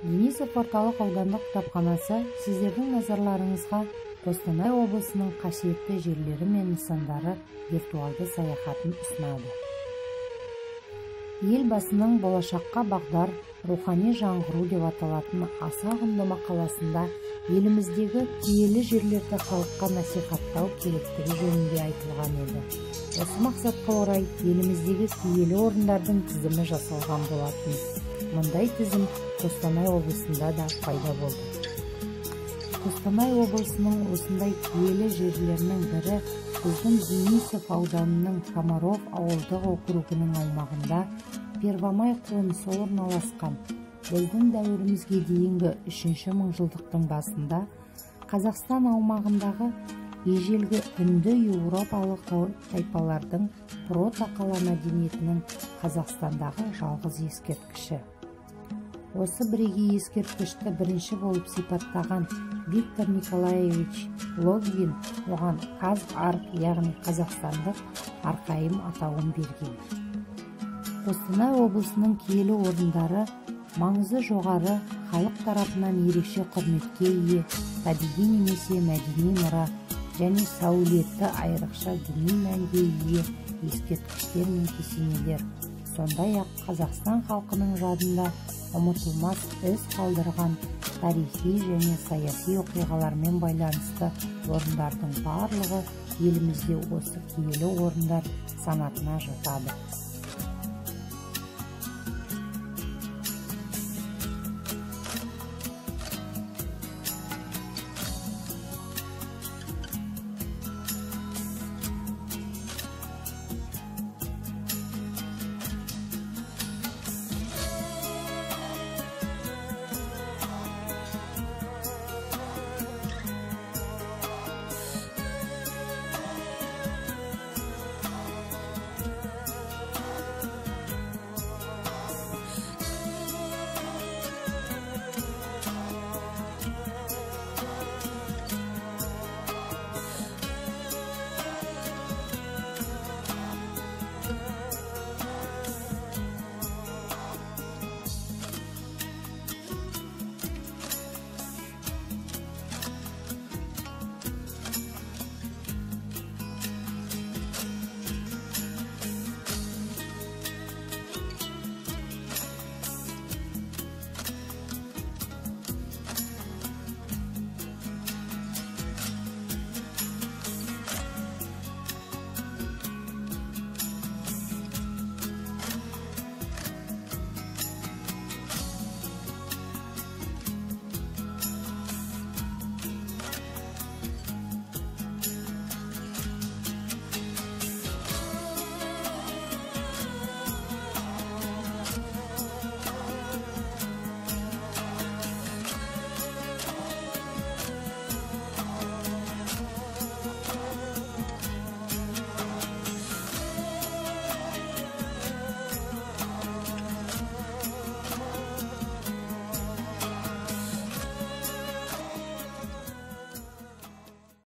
Денисов орталық аудандық кітапханасы сіздердің назарларыңызға Қостанай облысының қасиетті жерлері мен нысандары виртуалды саяхатын ұсынады. Елбасының болашаққа бағдар рухани жаңғыру деп аталатын аса құнды мақаласында еліміздегі киелі жерлерді халыққа насихаттау керектігі жөнінде айтылған еді. Осы мақсатқа орай еліміздегі киелі орындардың тізімі жасалған болатын. Мұндай тізім Қостанай облысында да пайда болды. Қостанай облысының осындай киелі жерлерінің бірі біздің Денисов ауданының Комаров ауылдық округінің аумағында Первомай қонысы орналасқан. Біздің дәуірімізге дейінгі 3-ші мыңжылдықтың басында Қазақстан аумағындағы ежелгі үнді еуропалық тайпалардың протоқала мәдениетінің Қазақстандағы жалғыз ескерткіші. Осы бірегей ескерткішті бірінші болып сипаттаған Виктор Николаевич Логвин оған Қазарк, яғни қазақстандық арқайым атауын берген. Қостанай облысының киелі орындары маңызы жоғары, халық тарапынан ерекше құрметке ие, табиғи немесе мәдени мұра және сәулеті айрықша діни мәнге ие ескерткіштер мен кесенелер. Сондай-ақ Қазақстан халқының жадында ұмытылмас із қалдырған тарихи және саяси оқиғалармен байланысты орындардың барлығы елімізде осы киелі орындар санатына жатады.